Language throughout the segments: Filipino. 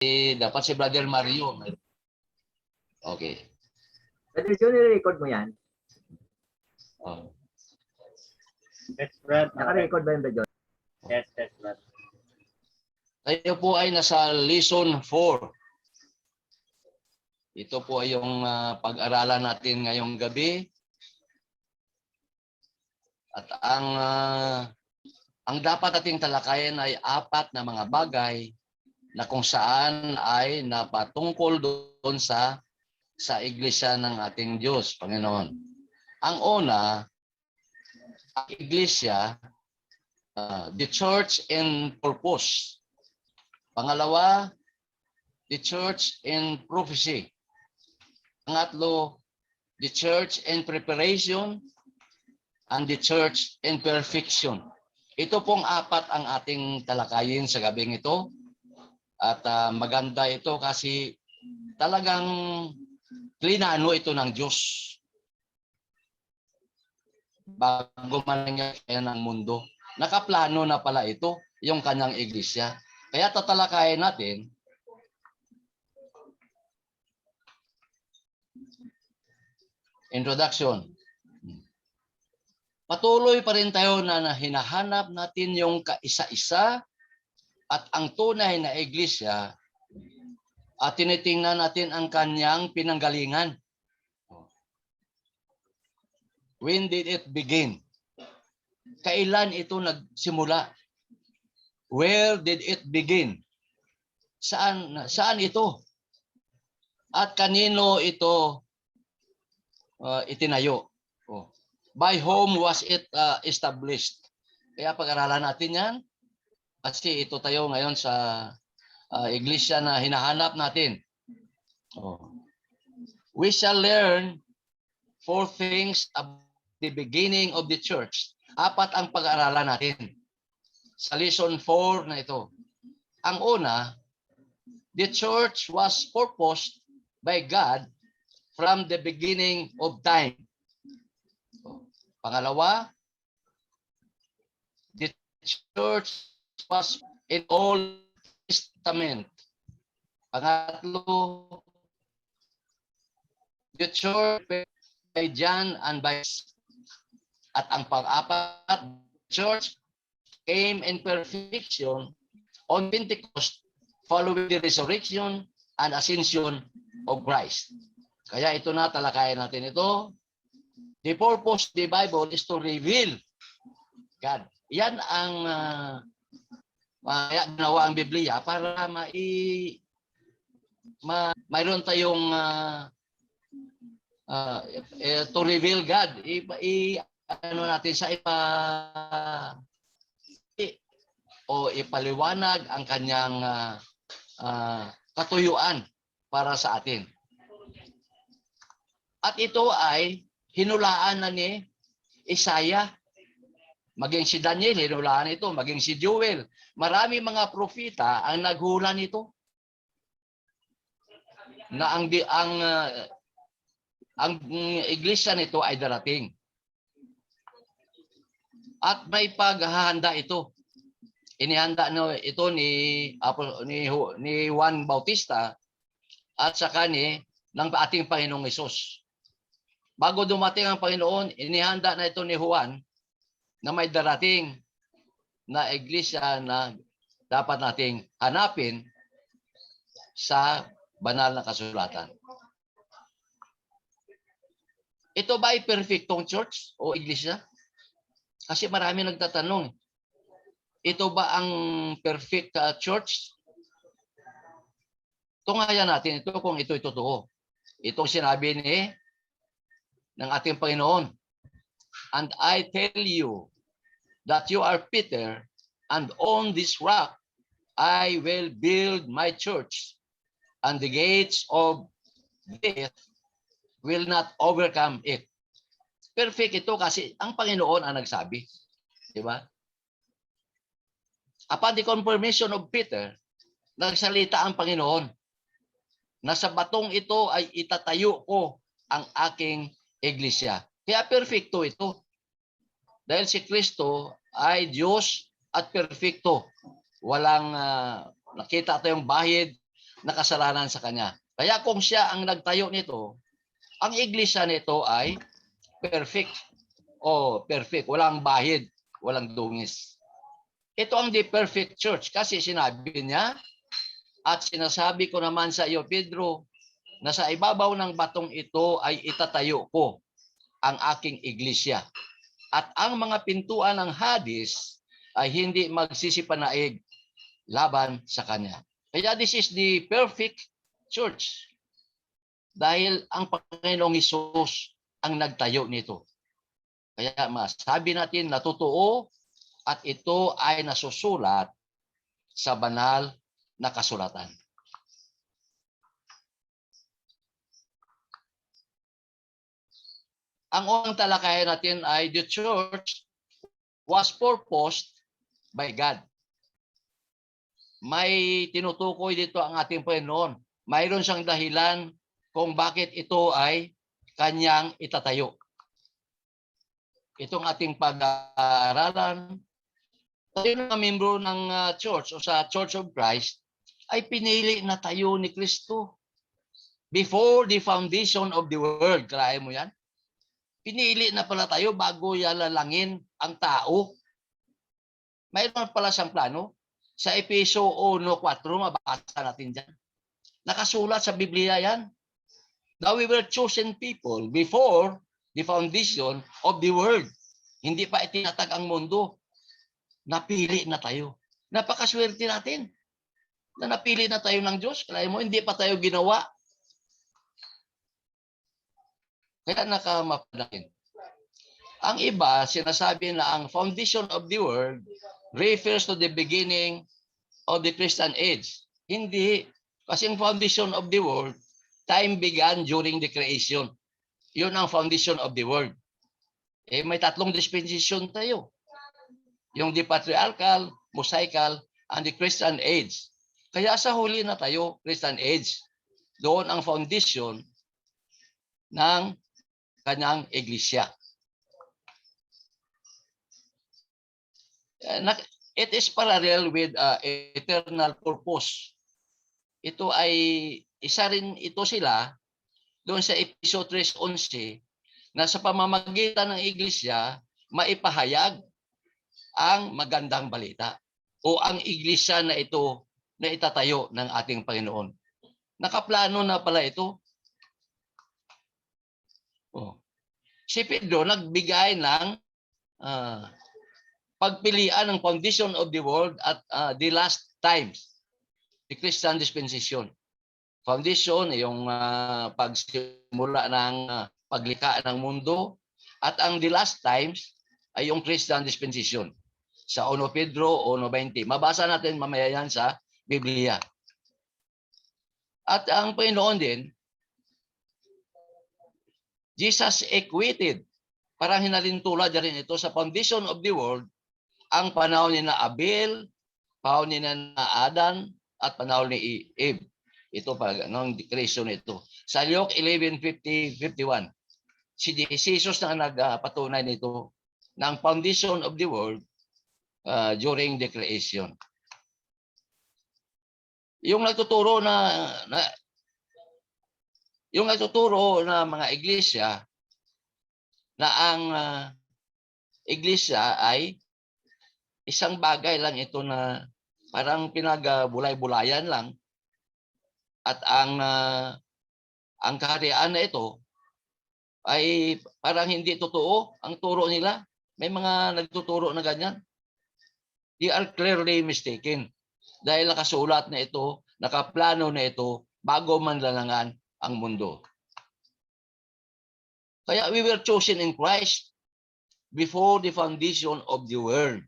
dapat si Brother Mario. Okay. Brother John, nire-record mo yan? Oh. Yes, Brad. Naka-record ba yung Brother John? Yes, Brad. Tayo po ay nasa lesson 4. Ito po ay yung pag-aralan natin ngayong gabi. At ang dapat ating talakayan ay 4 na mga bagay na kung saan ay napatungkol doon sa iglesia ng ating Diyos, Panginoon. Ang una, ang iglesia, the church in purpose. Pangalawa, the church in prophecy. Pangatlo, the church in preparation and the church in perfection. Ito pong 4 ang ating talakayin sa gabing ito. At maganda ito kasi talagang plinano ito ng Diyos. Bago man nangyari ng mundo, nakaplano na pala ito, yung kanyang iglesia. Kaya tatalakayin natin introduction. Patuloy pa rin tayo na hinahanap natin yung kaisa-isa at ang tunay na iglesia at tinitingnan natin ang kanyang pinanggalingan. When did it begin? Kailan ito nagsimula? Where did it begin? Saan ito? At kanino ito itinayo? By whom was it established? Kaya pag-aralan natin yan. Kasi ito tayo ngayon sa iglesia na hinahanap natin. We shall learn 4 things about the beginning of the church. 4 ang pag-aaralan natin sa lesson 4 na ito. Ang una, the church was purposed by God from the beginning of time. Pangalawa, the church was in Old Testament. Pangatlo, the church by John and by. At ang pang-apat, church came in perfection on Pentecost following the resurrection and ascension of Christ. Kaya ito na, talakayan natin ito. The purpose of the Bible is to reveal God. Yan ang ginawa ang Biblia para mayroon tayong to reveal God. Ano natin sa ipaliwanag ang kanyang katuyuan para sa atin. At ito ay hinulaan na ni Isaiah. Maging si Daniel, hinulaan ito. Maging si Joel. Marami mga propeta ang naghula nito. Na ang iglesia nito ay darating. At may paghahanda ito. Inihanda ito ni Juan Bautista at saka ng ating Panginoong Hesus. Bago dumating ang Panginoon, inihanda na ito ni Juan na may darating na iglesia na dapat nating hanapin sa banal na kasulatan. Ito ba ay perfectong church o iglesia? Kasi marami nagtatanong. Ito ba ang perfect church? Tungayan natin ito kung ito'y totoo. Itong sinabi ng ating Panginoon. And I tell you that you are Peter, and on this rock I will build my church, and the gates of death will not overcome it. Perfect ito kasi ang Panginoon ang nagsabi. Di ba? Upon the confirmation of Peter, nagsalita ang Panginoon na sa batong ito ay itatayo ko ang aking iglesia. Kaya perfecto ito. Dahil si Kristo ay Diyos at perfecto. Walang nakita tayong bahid, na kasalanan sa kanya. Kaya kung siya ang nagtayo nito, ang iglesia nito ay perfect. Perfect. Walang bahid, walang dungis. Ito ang the perfect church kasi sinabi niya at sinasabi ko naman sa iyo, Pedro, na sa ibabaw ng batong ito ay itatayo ko ang aking iglesia. At ang mga pintuan ng Hades ay hindi magsisipanaig laban sa kanya. Kaya this is the perfect church. Dahil ang Panginoong Hesus ang nagtayo nito. Kaya masabi natin na totoo at ito ay nasusulat sa banal na kasulatan. Ang unang talakayan natin ay the church was purposed by God. May tinutukoy dito ang ating Panginoon. Mayroon siyang dahilan kung bakit ito ay kanyang itatayo. Itong ating pag-aaralan, tayo na membro ng church o sa Church of Christ ay pinili na tayo ni Kristo. Before the foundation of the world, kalahin mo yan? Pinili na pala tayo bago yalalangin ang tao. Mayroon pala siyang plano. Sa Efeso 1:4, mabasa natin dyan. Nakasulat sa Biblia yan. Now we were chosen people before the foundation of the world. Hindi pa itinatag ang mundo. Napili na tayo. Napakaswerte natin na napili na tayo ng Diyos. Kaya mo, hindi pa tayo ginawa. Kaya nakamapalakin. Ang iba, sinasabi na ang foundation of the world refers to the beginning of the Christian age. Hindi. Kasi ang foundation of the world, time began during the creation. Yun ang foundation of the world. May tatlong dispensation tayo. Yung the patriarchal, Mosaical, and the Christian age. Kaya sa huli na tayo, Christian age. Doon ang foundation ng kanyang iglesia. It is parallel with eternal purpose. Ito ay isa rin ito sila doon sa Efeso 3:11 na sa pamamagitan ng iglesia maipahayag ang magandang balita o ang iglesia na ito na itatayo ng ating Panginoon. Nakaplano na pala ito. Si Pedro nagbigay ng pagpilian ng foundation of the world at the last times, the Christian dispensation. Foundation, yung pagsimula ng paglikha ng mundo, at ang the last times ay yung Christian dispensation. Sa 1 Pedro 1:20. Mabasa natin mamaya yan sa Biblia. At ang Panginoon din, Jesus equated, parang hinalintulad na rin ito sa foundation of the world, ang panahon ni na Abel, panahon ni na Adan, at panahon ni Eve. Ito pa, ng creation ito. Sa Luke 11:50-51, si Jesus na nagpatunay nito ng foundation of the world during the creation. Yung nagtuturo na mga iglesia na ang iglesia ay isang bagay lang ito na parang pinagbulay-bulayan lang, at ang kaharian na ito ay parang hindi totoo ang turo nila. May mga nagtuturo na ganyan. They are clearly mistaken. Dahil nakasulat na ito, nakaplano na ito bago manlalangan ang mundo. Kaya we were chosen in Christ before the foundation of the world.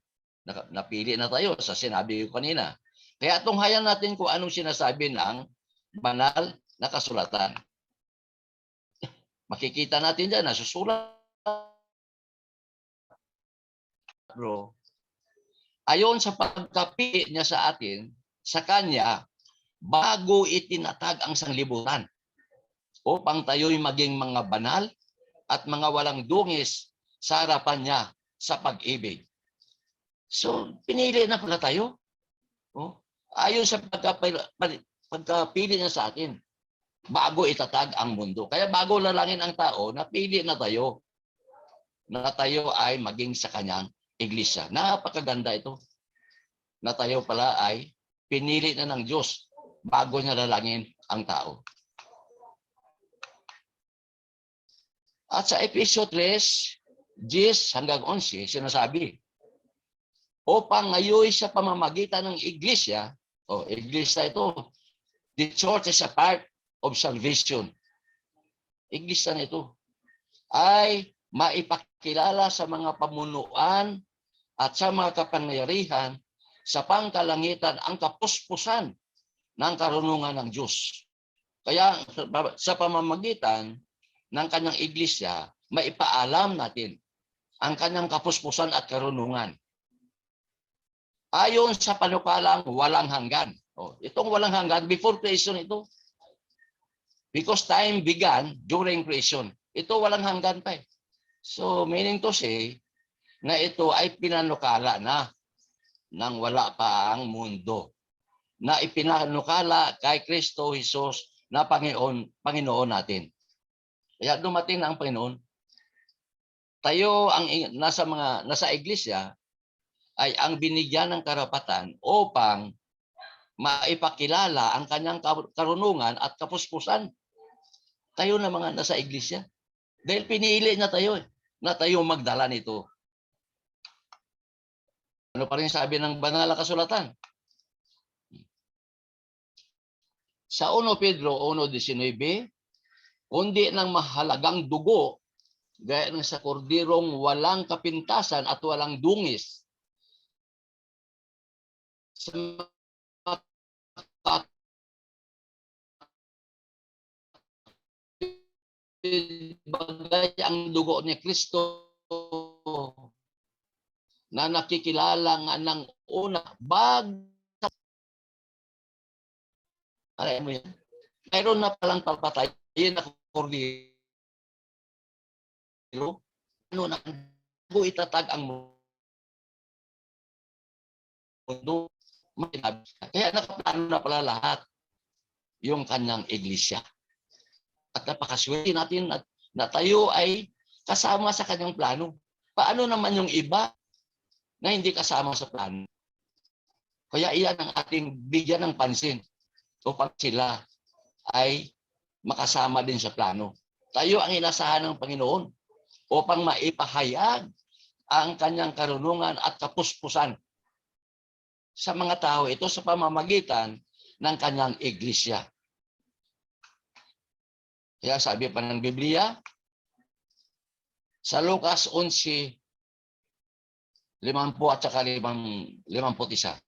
Napili na tayo sa sinabi ko kanina. Kaya tunghayan natin kung anong sinasabi ng banal na kasulatan. Makikita natin dyan, nasusulat. Bro, ayon sa pagkapili niya sa atin, sa kanya, bago itinatag ang sanglibutan, upang tayo'y maging mga banal at mga walang dungis sa harapan niya sa pag-ibig. So, pinili na pala tayo. Ayon sa pagkapili niya sa atin bago itatag ang mundo. Kaya bago lalangin ang tao, napili na tayo ay maging sa kanyang iglesia. Napakaganda ito. Na tayo pala ay pinili na ng Diyos bago niya lalangin ang tao. At sa Efesio 3, 10 hanggang 11, sinasabi, upang ngayon sa pamamagitan ng iglesia, iglesia ito, the church is a part of salvation. Iglesia na ito ay maipakilala sa mga pamunuan at sa mga kapangyarihan sa pangkalangitan ang kapuspusan ng karunungan ng Diyos. Kaya sa pamamagitan ng kanyang iglesia, maipaalam natin ang kanyang kapuspusan at karunungan. Ayon sa panukalang walang hanggan. Itong walang hanggan, before creation ito. Because time began during creation. Ito walang hanggan pa eh. So meaning to say, na ito ay pinanukala na nang wala pa ang mundo. Na ipinanukala kay Kristo Jesus na Panginoon natin. Kaya dumating na ang Panginoon. Tayo ang nasa iglesia ay ang binigyan ng karapatan upang maipakilala ang kanyang karunungan at kapuspusan. Tayo na mga nasa iglesia. Dahil pinili na tayo na tayo magdala nito. Ano pa rin sabi ng banal na kasulatan? Sa 1 Pedro 1:19, kundi ng mahalagang dugo, gaya ng sa kordirong walang kapintasan at walang dungis, sa bagay ang dugo ni Kristo na nakikilala nga ng una alam mo yan? Mayroon na palang papatay yun na kordiro. Ano na itatag ang mundo. Kaya nakaplano na pala lahat yung kanyang iglesia. At napakaswerte natin na tayo ay kasama sa kanyang plano. Paano naman yung iba na hindi kasama sa plano? Kaya iyan ang ating bigyan ng pansin upang sila ay makasama din sa plano. Tayo ang inasahan ng Panginoon upang maipahayag ang kanyang karunungan at kapuspusan sa mga tao ito sa pamamagitan ng kanyang iglesia. Kaya sabi pa ng Biblia, sa Lucas 11:50 at saka 51,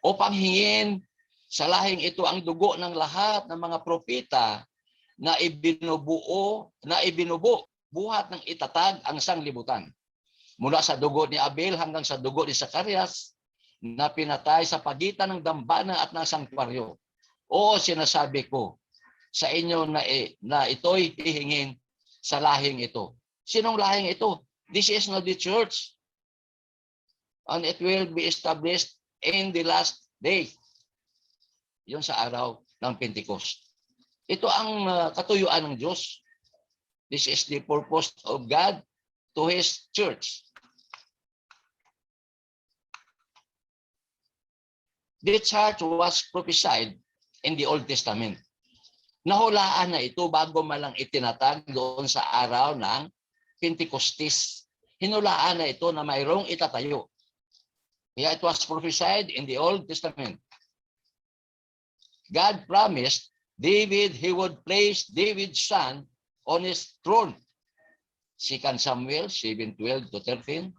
upang hingin sa lahing ito ang dugo ng lahat ng mga propeta na ibinubuo, buhat ng itatag ang sanglibutan. Mula sa dugo ni Abel hanggang sa dugo ni Zacarias na pinatay sa pagitan ng dambana at ng sanktuaryo. Oo, sinasabi ko sa inyo na ito'y hihingin sa lahing ito. Sinong lahing ito? This is not the church. And it will be established in the last day. Yun sa araw ng Pentecost. Ito ang katuyuan ng Diyos. This is the purpose of God to His church. The church was prophesied in the Old Testament. Nahulaan na ito bago malang itinatag doon sa araw ng Pentecostes. Hinulaan na ito na mayroong itatayo. Kaya it was prophesied in the Old Testament. God promised David he would place David's son on his throne. 2 Samuel 7:12-13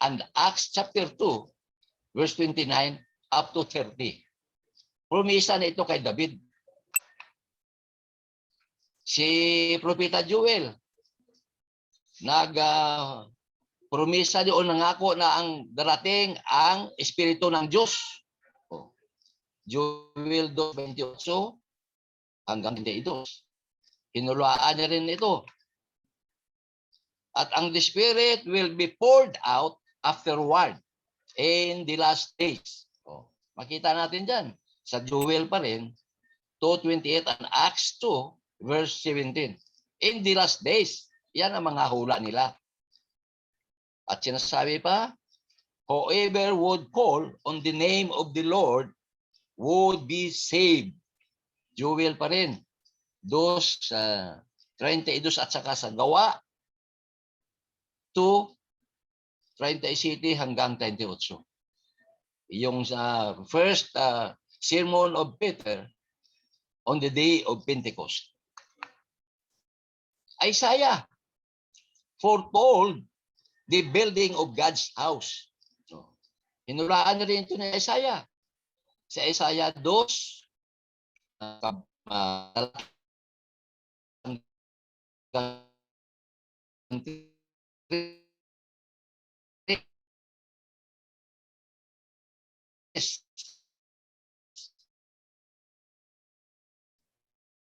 and Acts chapter 2 verse 29 up to 30. Promisa na ito kay David. Si Propeta Joel, promisa doon nangako na ang darating ang Espiritu ng Diyos. Joel 2:28 hanggang 22. Hinulaan niya rin ito. At ang the Spirit will be poured out afterward in the last days. Makita natin dyan. Sa Joel pa rin, 2:28 and Acts 2 verse 17. In the last days, yan ang mga hula nila. At sinasabi pa, whoever would call on the name of the Lord would be saved. Jewel pa rin. 32 at saka sa Gawa 2:37 hanggang 38. Yung sa first sermon of Peter on the day of Pentecost. Isaiah foretold the building of God's house. So, hinulaan na rin ito ni Isaiah. Sa Isaiah 2,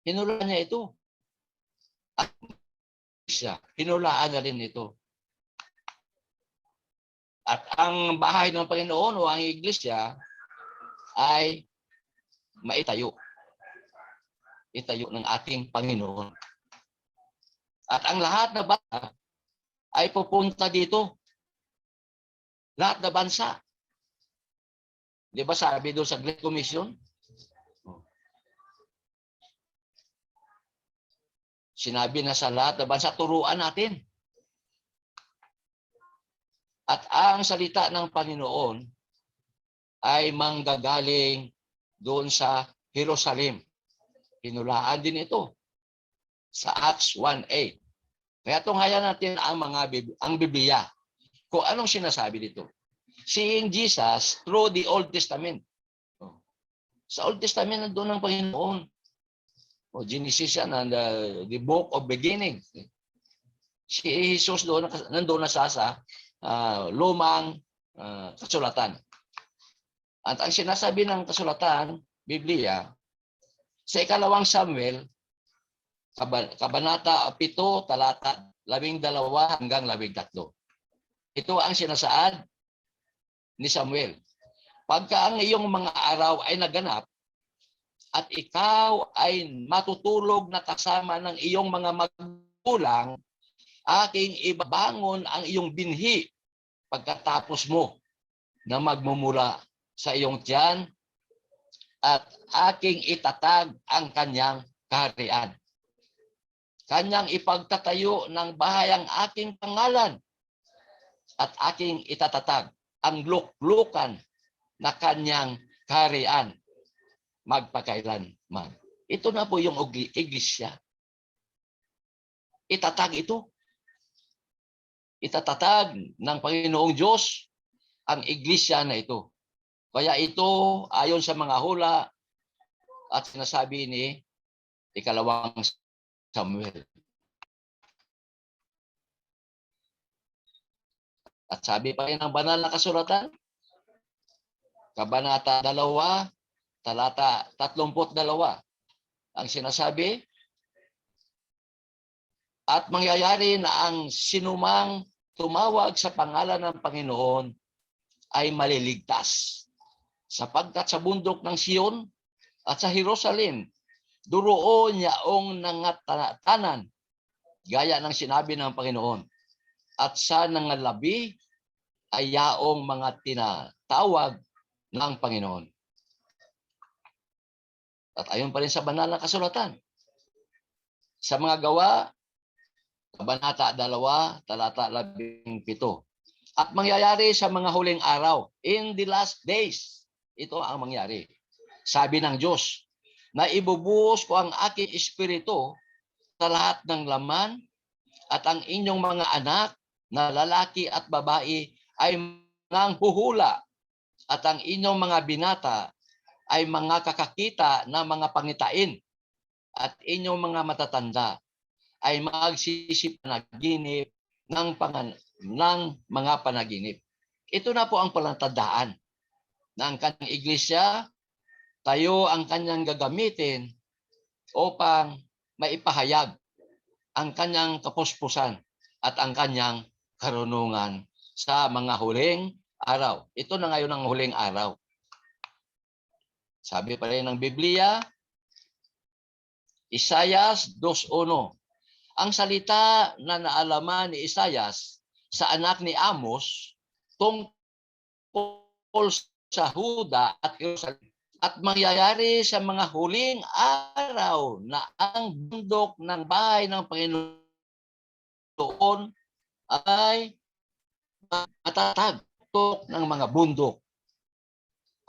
hinulaan niya ito. At siya, hinulaan na rin ito. At ang bahay ng Panginoon o ang iglesia ay maitayo. Itayo ng ating Panginoon. At ang lahat na bansa ay pupunta dito. Lahat na bansa. Di ba sabi doon sa Great Commission? Sinabi na sa lahat na bansa, turuan natin. At ang salita ng Panginoon ay manggagaling doon sa Jerusalem. Hinulaan din ito sa Acts 1:8. Kaya tunghayan natin ang Biblia. Kung anong sinasabi dito. Seeing Jesus through the Old Testament. Sa Old Testament nandoon ang Panginoon. Genesis yan, the book of beginning. Si Jesus doon, nandoon na sa lumang kasulatan. At ang sinasabi ng kasulatan, Biblia, sa 2 Samuel, Kabanata 7, talata 12 hanggang 13. Ito ang sinasaad ni Samuel. Pagka ang iyong mga araw ay naganap, at ikaw ay matutulog na kasama ng iyong mga magulang, aking ibabangon ang iyong binhi pagkatapos mo na magmumula sa iyong tiyan at aking itatag ang kanyang kaharian. Kanyang ipagtatayo ng bahay ang aking pangalan at aking itatatag ang luklukan na kanyang kaharian magpakailanman. Ito na po yung iglesia. Itatag ito. Itatatag ng Panginoong Diyos ang iglesia na ito. Kaya ito, ayon sa mga hula at sinasabi ni 2 Samuel. At sabi pa rin ng banal na kasulatan, Kabanata 2, talata 32, ang sinasabi, at mangyayari na ang sinumang tumawag sa pangalan ng Panginoon ay maliligtas. Sapagkat sa bundok ng Sion at sa Jerusalem, duroon yaong nangatanan, gaya ng sinabi ng Panginoon. At sa nangalabi ay yaong mga tinatawag ng Panginoon. At ayon pa rin sa banal na kasulatan. Sa mga gawa, Kabanata 2, talata 17. At mangyayari sa mga huling araw, in the last days, ito ang mangyari. Sabi ng Diyos, na ibubuhos ko ang aking espiritu sa lahat ng laman at ang inyong mga anak na lalaki at babae ay nang huhula at ang inyong mga binata ay mga kakakita na mga pangitain at inyong mga matatanda ay magsisip panaginip ng mga panaginip. Ito na po ang palatandaan na ang kanyang iglesia, tayo ang kanyang gagamitin upang maipahayag ang kanyang kapuspusan at ang kanyang karunungan sa mga huling araw. Ito na ngayon ang huling araw. Sabi pa rin ng Biblia, Isaias 2:1. Ang salita na naalaman ni Isaias sa anak ni Amos tungkol sa Huda at Jerusalem at mangyayari sa mga huling araw na ang bundok ng bahay ng Panginoon ay matatagtok ng mga bundok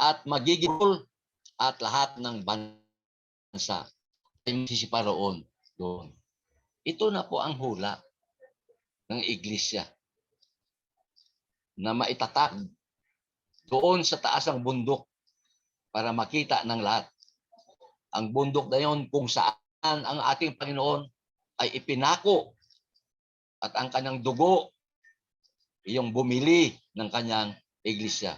at magiging at lahat ng bansa ay magsisiparoon doon. Ito na po ang hula ng iglesia na maitatag doon sa taas ng bundok para makita ng lahat. Ang bundok na yon kung saan ang ating Panginoon ay ipinako at ang kanyang dugo yung bumili ng kanyang iglesia.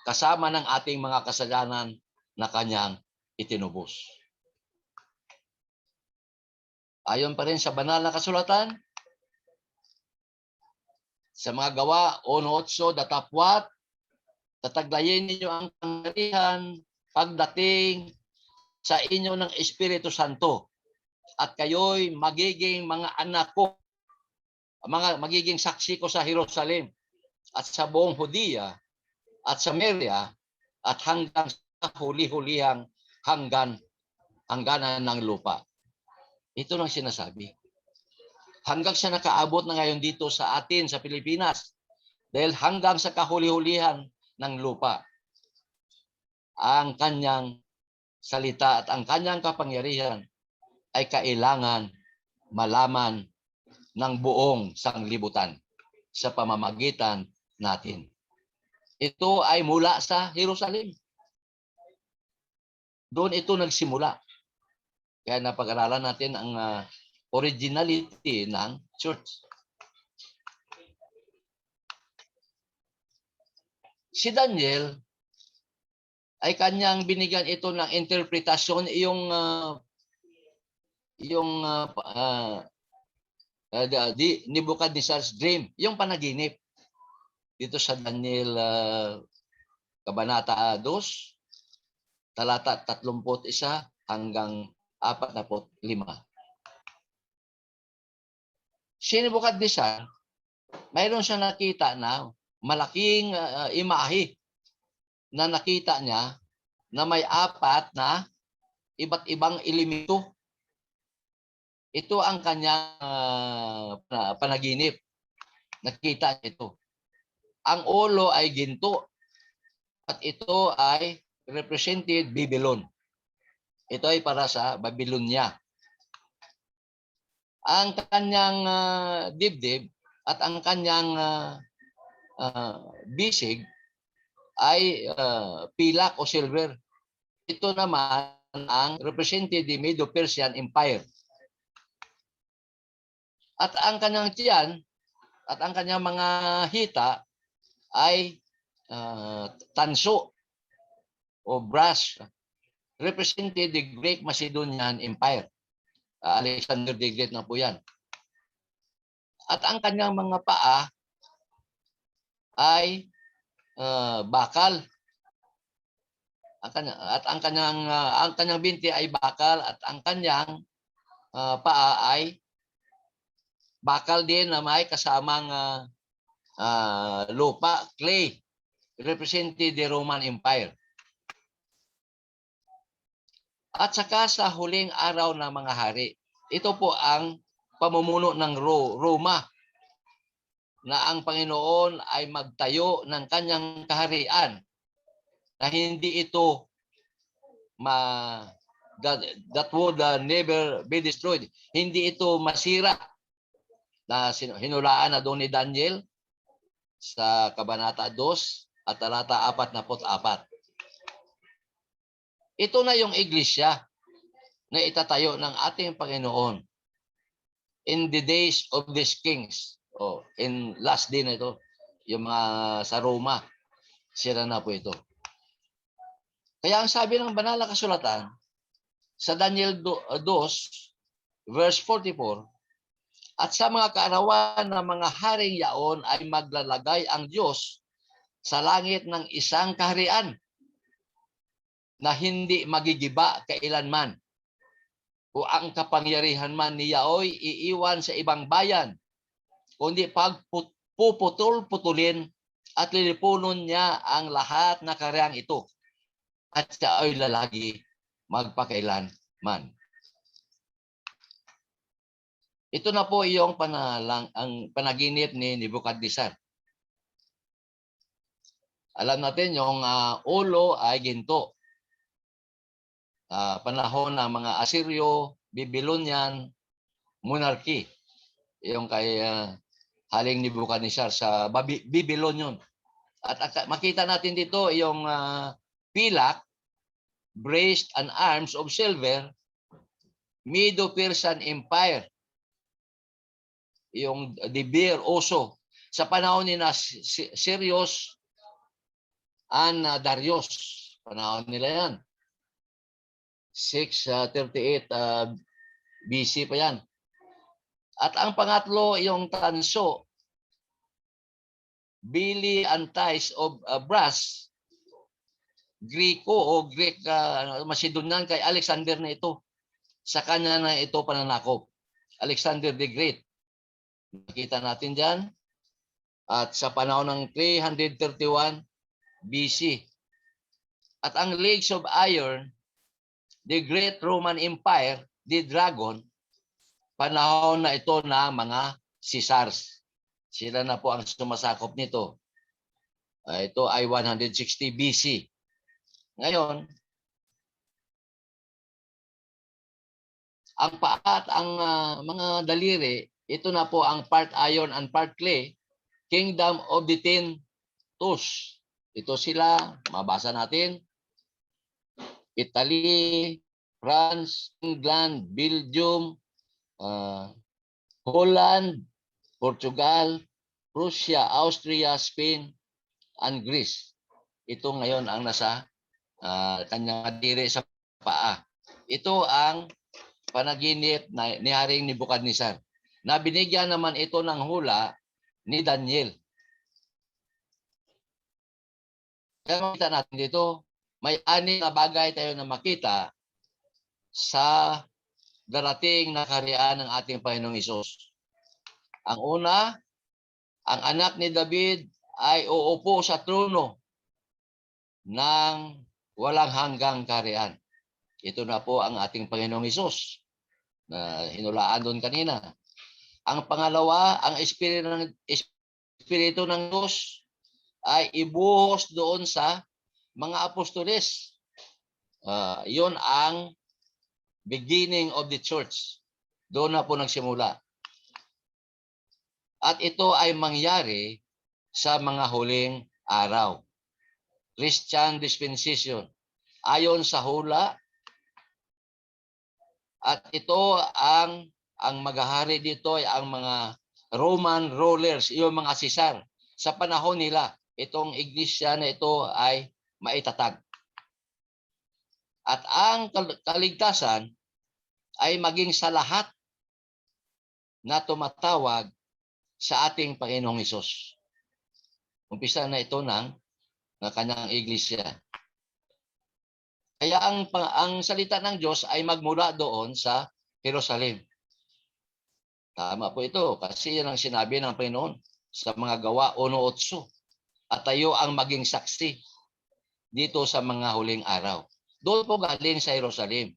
Kasama ng ating mga kasalanan na kanyang itinubos. Ayon pa rin sa banal na kasulatan, sa mga gawa 1:8, datapwat, tataglayin ninyo ang pangyarihan pagdating sa inyo ng Espiritu Santo at kayo'y magiging mga anak ko, magiging saksi ko sa Jerusalem at sa buong Judea at Samaria at hanggang sa huli-hulihang hangganan ng lupa. Ito lang sinasabi. Hanggang sa nakaabot na ngayon dito sa atin, sa Pilipinas. Dahil hanggang sa kahuli-hulihan ng lupa. Ang kanyang salita at ang kanyang kapangyarihan ay kailangan malaman ng buong sanglibutan sa pamamagitan natin. Ito ay mula sa Jerusalem. Doon ito nagsimula. Kaya napag-aralan natin ang originality ng church. Si Daniel ay kanyang binigyan ito ng interpretasyon, yung Nebuchadnezzar's dream, yung panaginip. Dito sa Daniel Kabanata 2, talata 31 hanggang 45. Si Nebuchadnezzar, mayroon siya nakita na malaking imahe na nakita niya na may 4 na iba't ibang elemento. Ito ang kanyang panaginip. Nakita niya ito. Ang ulo ay ginto at ito ay represented Babylon. Ito ay para sa Babylonia. Ang kanyang dibdib at ang kanyang bisig ay pilak o silver. Ito naman ang represented the Medo-Persian Empire. At ang kanyang tiyan at ang kanyang mga hita ay tanso o brass, represented the Great Macedonian Empire. Alexander the Great na po yan. At ang kanyang mga paa ay bakal. Ang kanyang binti ay bakal at ang kanyang paa ay bakal din na may kasamang lupa, clay, represented the Roman Empire. At saka sa huling araw ng mga hari, ito po ang pamumuno ng Roma na ang Panginoon ay magtayo ng kanyang kaharian na hindi ito that would never be destroyed. Hindi ito masira na hinulaan na doon ni Daniel sa Kabanata 2 at talata 44. Ito na yung iglesia na itatayo ng ating Panginoon in the days of these kings. In last day na ito, yung mga sa Roma, sira na po ito. Kaya ang sabi ng banal na kasulatan sa Daniel 2, verse 44, at sa mga kaarawan ng mga haring yaon ay maglalagay ang Diyos sa langit ng isang kaharian na hindi magigiba kailanman. o ang kapangyarihan man niyaoy iiwan sa ibang bayan, kundi puputol-putulin at lilipunon niya ang lahat na karyang ito. At siya ay lalagi magpakailanman. Ito na po yung ang panaginip ni Nebuchadnezzar. Alam natin yung ulo ay ginto. Panahon ng mga Asiryo, Babylonian, monarchy. Yung kay Haling Nebuchadnezzar sa Babylon yun. At makita natin dito yung pilak, braced and arms of silver, Medo-Persian Empire. Yung the bear, oso. Sa panahon ni Cyrus and Darius. Panahon nila yan. 638 BC pa yan. At ang pangatlo, yung tanso, Billy and ties of brass, Greco o Greek Macedonian kay Alexander na ito. Sa kanya na ito pananakop. Alexander the Great. Nakita natin dyan. At sa panahon ng 331 BC. At ang Leagues of Iron, the Great Roman Empire, the Dragon, panahon na ito na mga Caesars. Sila na po ang sumasakop nito. Ito ay 160 BC. Ngayon, ang paa at ang mga daliri, ito na po ang part iron and part clay, Kingdom of the Ten Toes. Ito sila, mabasa natin. Italy, France, England, Belgium, Holland, Portugal, Russia, Austria, Spain, and Greece. Ito ngayon ang nasa kanyang diri sa paa. Ito ang panaginip ni Haring Nebuchadnezzar. Na binigyan naman ito ng hula ni Daniel. Kaya makita natin dito, may anim na bagay tayo na makita sa darating na kaharian ng ating Panginoong Hesus. Ang una, ang anak ni David ay uupo sa trono ng walang hanggang kaharian. Ito na po ang ating Panginoong Hesus na hinulaan doon kanina. Ang pangalawa, ang Espiritu ng Diyos ay ibuhos doon sa mga apostoles. Yun ang beginning of the church. Doon na po nagsimula. At ito ay mangyari sa mga huling araw. Christian dispensation. Ayon sa hula, at ito ang maghahari dito ay ang mga Roman rulers, yung mga Caesar. Sa panahon nila, itong iglesia na ito ay maitatag. At ang kaligtasan ay maging sa lahat na tumatawag sa ating Panginoong Hesus. Umpisa na ito ng kanyang iglesia. Kaya ang salita ng Diyos ay magmula doon sa Jerusalem. Tama po ito kasi yan ang sinabi ng Panginoon sa mga Gawa 1:8. At tayo ang maging saksi dito sa mga huling araw. Doon po galing sa Jerusalem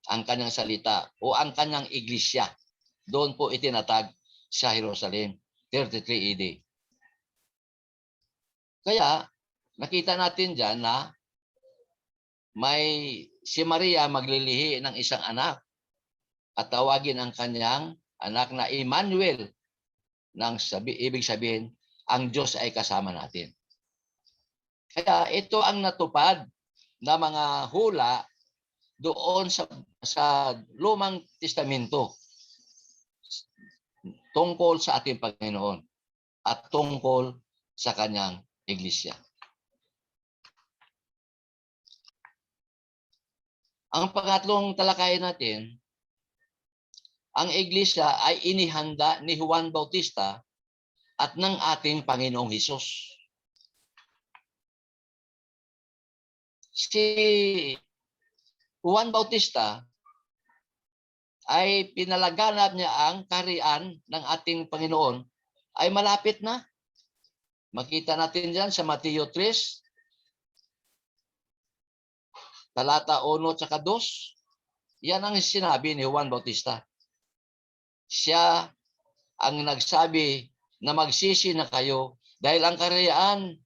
ang kanyang salita o ang kanyang iglesia. Doon po itinatag sa Jerusalem, 33 AD. Kaya nakita natin dyan na si Maria maglilihi ng isang anak at tawagin ang kanyang anak na Emmanuel. Ibig sabihin, ang Diyos ay kasama natin. Kaya ito ang natupad na mga hula doon sa Lumang Testamento tungkol sa ating Panginoon at tungkol sa kanyang iglesia. Ang pangatlong talakayan natin, ang iglesia ay inihanda ni Juan Bautista at ng ating Panginoong Hesus. Si Juan Bautista ay pinalaganap niya ang kaharian ng ating Panginoon ay malapit na. Makita natin diyan sa Mateo 3, talata 1 at 2. Yan ang sinabi ni Juan Bautista. Siya ang nagsabi na magsisi na kayo dahil ang kaharian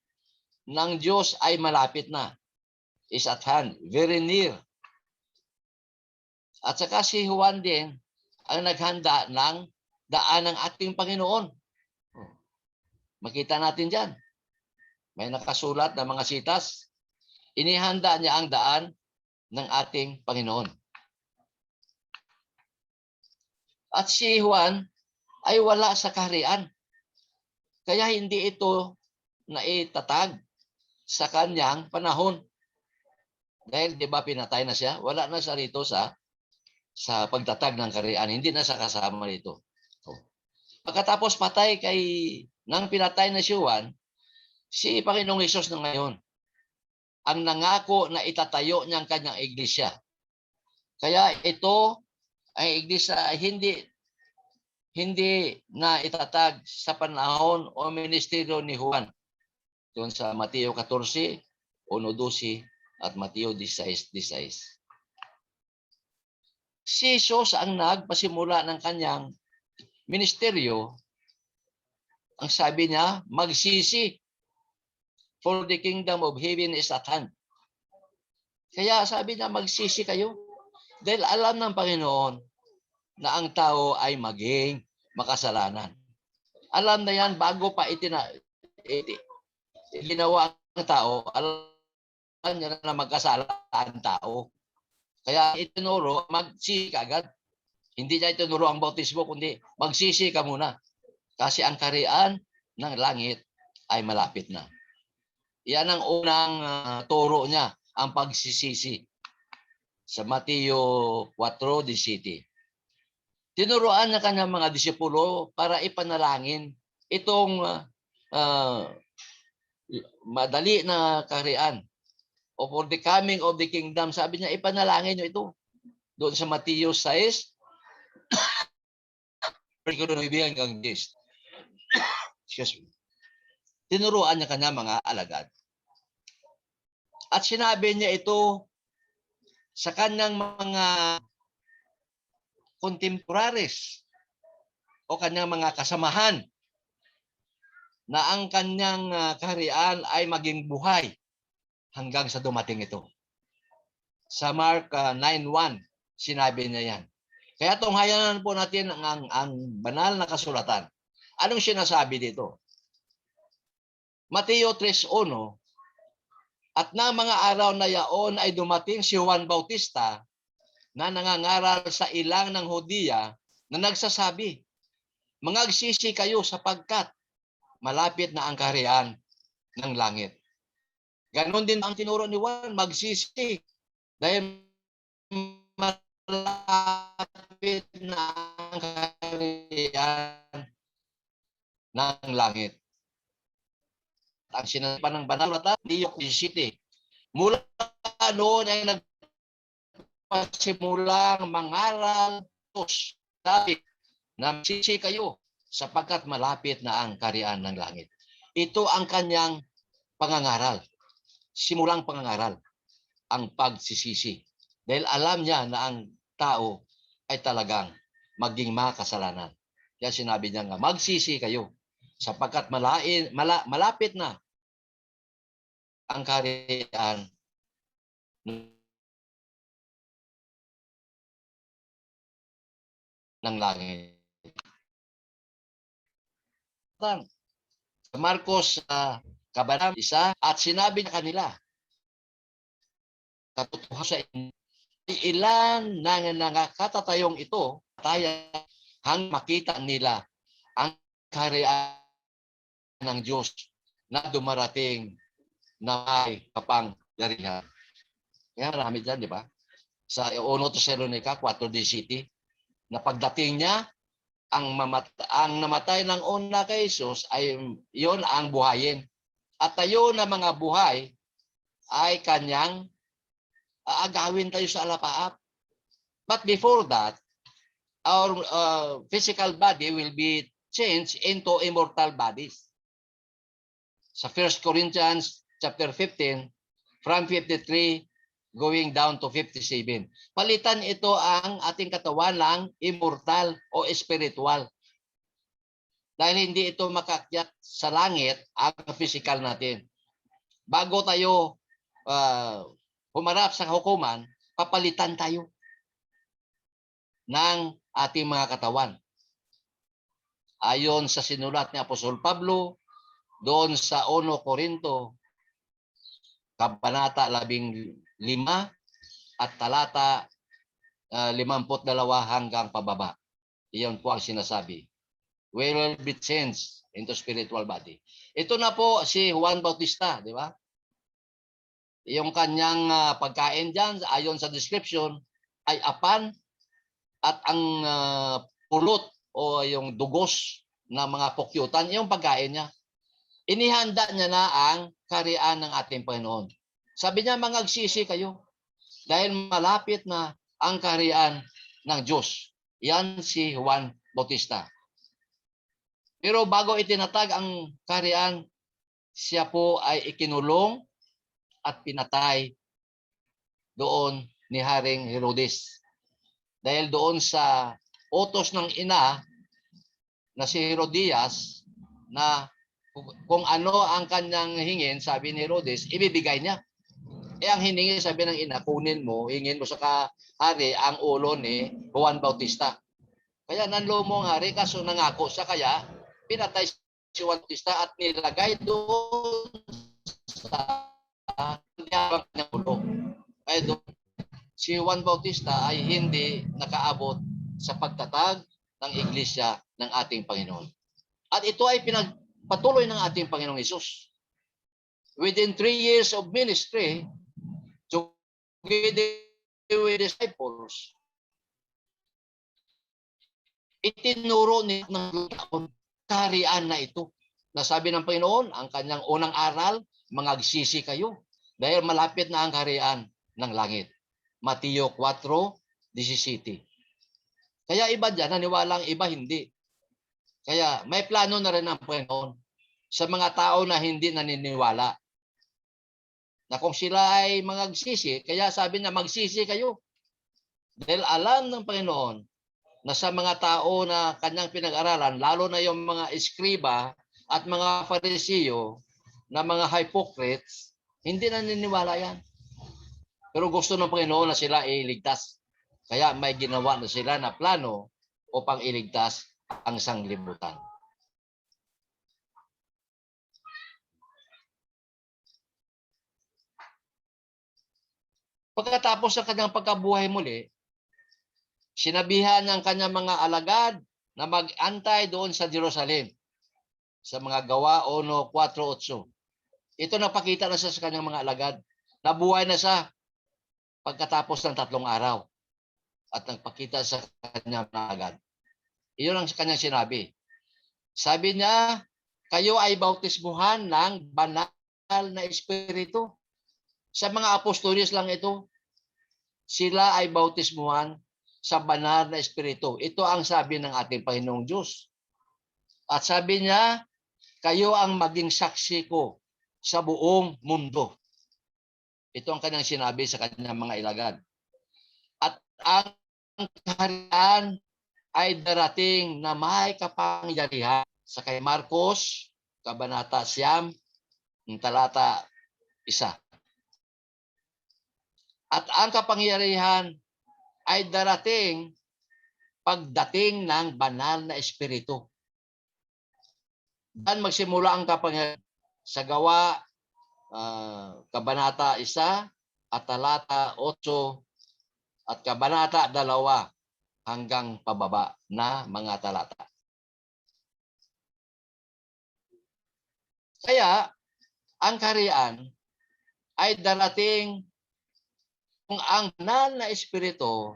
ng Diyos ay malapit na. Is at hand, very near. At saka si Juan din ang naghanda ng daan ng ating Panginoon. Makita natin dyan. May nakasulat na mga sitas. Inihanda niya ang daan ng ating Panginoon. At si Juan ay wala sa kaharian. Kaya hindi ito naitatag sa kanyang panahon. Dahil di ba pinatay na siya? Wala na siya rito sa pagtatag ng kaharian. Hindi na siya kasama rito. Pagkatapos patay nang pinatay na si Juan, si Panginoong Hesus na ngayon ang nangako na itatayo niya ang kanyang iglesia. Kaya ito ay iglesia ay hindi na itatag sa panahon o ministeryo ni Juan. Doon sa Mateo 14, 1:12 at Mateo 16:16. Si Jesus ang nagpasimula ng kanyang ministeryo. Ang sabi niya, magsisi, for the kingdom of heaven is at hand. Kaya sabi niya, magsisi kayo. Dahil alam ng Panginoon na ang tao ay maging makasalanan. Alam na yan bago pa ginawa ang tao, alam niya na magkasala ang tao. Kaya itinuro, magsisi ka agad. Hindi niya itinuro ang bautismo, kundi magsisi ka muna. Kasi ang kaharian ng langit ay malapit na. Yan ang unang turo niya, ang pagsisisi. Sa Mateo 4:17. Tinuruan niya kanyang mga disipulo para ipanalangin itong madali na kaharian. O for the coming of the kingdom, sabi niya, ipanalangin niyo ito. Doon sa Mateo 6, excuse me. Tinuruan niya kanya mga alagad. At sinabi niya ito sa kanyang mga contemporaries o kanyang mga kasamahan na ang kanyang kaharian ay maging buhay hanggang sa dumating ito. Sa Mark 9:1, sinabi niya yan. Kaya tunghayan po natin ang banal na kasulatan. Anong sinasabi dito? Mateo 3:1, at na mga araw na yaon ay dumating si Juan Bautista na nangangaral sa ilang ng Hudiya na nagsasabi, mangagsisi kayo sapagkat malapit na ang kaharian ng langit. Ganon din ang tinuro ni Juan, magsisi dahil malapit na ang kaharian ng langit. Ang sinabi ng banal na Mateo 17. Mula noon ay nagpasimulang mangaral sabi na magsisi kayo sapagkat malapit na ang kaharian ng langit. Ito ang kanyang pangangaral. Simulang pangangaral, ang pagsisisi. Dahil alam niya na ang tao ay talagang maging makasalanan. Kaya sinabi niya nga, magsisi kayo sapagkat malapit na ang kaharian ng langit. Sa Marcos Kabanata 1, at sinabi na kanila, katotohanan sa inyo, ilan na nangakatatayong ito, hang makita nila ang kaharian ng Diyos na dumarating na may kapangyarihan. Kaya marami dyan, di ba? Sa 1 Thessalonica 4:17, na pagdating niya, ang namatay ng una kay Jesus ay yon ang buhayin. At tayo na mga buhay ay kanyang aagawin tayo sa alapaap. But before that, our physical body will be changed into immortal bodies. Sa 1 Corinthians chapter 15, from 53 going down to 57. Palitan ito ang ating katawan ng immortal o spiritual. Dahil hindi ito makakyat sa langit ang physical natin. Bago tayo humarap sa hukuman, papalitan tayo ng ating mga katawan. Ayon sa sinulat ni Apostol Pablo, doon sa 1 Corinto, kabanata 15 at talata 52 hanggang pababa. Iyon po ang sinasabi. We will be changed into spiritual body. Ito na po si Juan Bautista, di ba? Yung kanyang pagkain dyan, ayon sa description, ay apan at ang pulot o yung dugos na mga pukyutan, yung pagkain niya. Inihanda niya na ang kaharian ng ating Panginoon. Sabi niya, mangagsisi kayo dahil malapit na ang kaharian ng Diyos. Yan si Juan Bautista. Pero bago itinatag ang kaharian, siya po ay ikinulong at pinatay doon ni Haring Herodes. Dahil doon sa utos ng ina na si Herodias na kung ano ang kanyang hingin, sabi ni Herodes, ibibigay niya. Ang hiningi, sabi ng ina, kunin mo, hingin mo sa hari ang ulo ni Juan Bautista. Kaya nanlumong hari, kaso nangako siya, kaya pinatay si Juan Bautista at nilagay doon sa kanyang ulo. Kaya doon, si Juan Bautista ay hindi nakaabot sa pagtatag ng iglesia ng ating Panginoon. At ito ay pinagpatuloy ng ating Panginoong Hesus. Within 3 years of ministry, together with disciples, itinuro niya ng taon kaharian na ito. Nasabi ng Panginoon, ang kanyang unang aral, mangagsisi kayo dahil malapit na ang kaharian ng langit. Mateo 4:17. Kaya iba dyan, naniwala ang iba, hindi. Kaya may plano na rin ang Panginoon sa mga tao na hindi naniniwala. Na kung sila ay mangagsisi, kaya sabi niya, magsisi kayo. Dahil alam ng Panginoon na sa mga tao na kanyang pinag-aralan, lalo na yung mga eskriba at mga Farisiyo na mga hypocrites, hindi naniniwala yan. Pero gusto ng Panginoon na sila iligtas. Kaya may ginawa na sila na plano upang iligtas ang sanglibutan. Pagkatapos ng kanyang pagkabuhay muli, sinabihan ng kanyang mga alagad na mag-antay doon sa Jerusalem. Sa mga Gawa 1:4-8. Ito napakita na siya sa kanyang mga alagad. Nabuhay na siya pagkatapos ng 3 araw. At nagpakita sa kanyang mga alagad. Iyon ang kanyang sinabi. Sabi niya, kayo ay bautismuhan ng banal na espiritu. Sa mga apostolis lang ito, sila ay bautismuhan sa banal na espiritu. Ito ang sabi ng ating Panginoong Diyos. At sabi niya, kayo ang maging saksi ko sa buong mundo. Ito ang kanyang sinabi sa kanyang mga ilagad. At ang kaharian ay darating na may kapangyarihan. Sa kay Marcos, kabanata 9, talata 1. At ang kapangyarihan ay darating pagdating ng banal na espiritu. Dan magsimula ang kapangyarihan sa Gawa, kabanata 1 at talata 8 at kabanata 2 hanggang pababa na mga talata. Kaya, ang kaharian ay darating kung ang banal na espiritu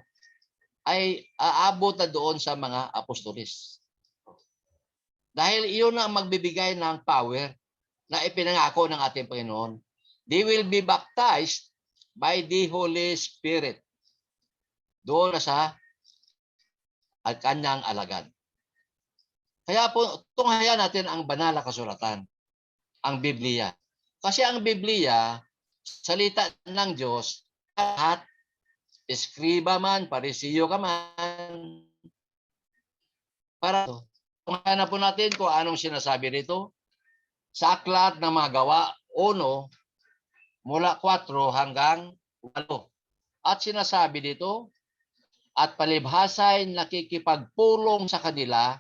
ay aabot na doon sa mga apostolis. Dahil iyon ang magbibigay ng power na ipinangako ng ating Panginoon. They will be baptized by the Holy Spirit. Doon na sa at kanyang alagad. Kaya po, tunghayan natin ang banal na kasulatan, ang Biblia. Kasi ang Biblia, salita ng Diyos, at eskriba man, parisiyo ka man, para tunghayan na po natin kung anong sinasabi rito. Sa aklat ng mga gawa, 1, mula 4 hanggang 8. At sinasabi dito, at palibhasa'y nakikipagpulong sa kanila,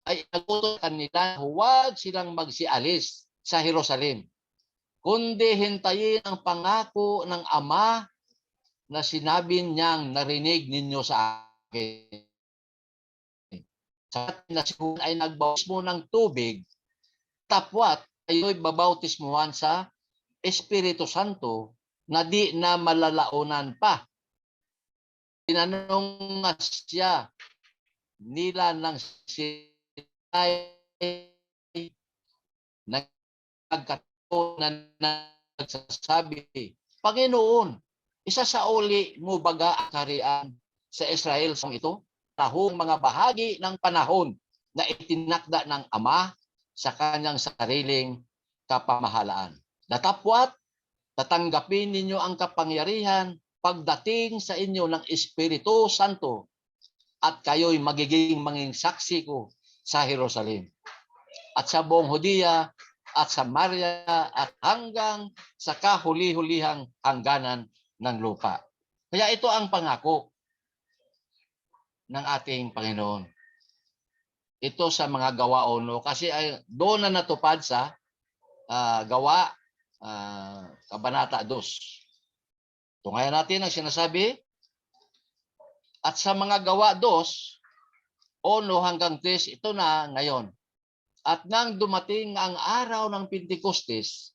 ay nagutos kanila, huwag silang magsialis sa Jerusalem, kundi hintayin ang pangako ng Ama na sinabi niyang narinig ninyo sa akin. Sa nasihuan ay nagbautismo ng tubig, tapwat ayo'y babautismuhan sa Espiritu Santo na di na malalaunan pa. Tinanong nga siya nila ng sinay nagkataon na nagsasabi, Panginoon, isasauli mo baga ang kaharian sa Israel sa ito? Tahong mga bahagi ng panahon na itinakda ng Ama sa kanyang sariling kapamahalaan. Datapwat, tatanggapin ninyo ang kapangyarihan pagdating sa inyo ng Espiritu Santo at kayo'y magiging saksi ko sa Jerusalem at sa buong Hudiya at Samaria at hanggang sa kahuli-hulihang hangganan ng lupa. Kaya ito ang pangako ng ating Panginoon. Ito sa mga gawa 1 kasi ay doon na natupad sa gawa kabanata 2. Tunghayan natin ang sinasabi. At sa mga gawa 2, 1 hanggang 3, ito na ngayon. At nang dumating ang araw ng Pentecostes,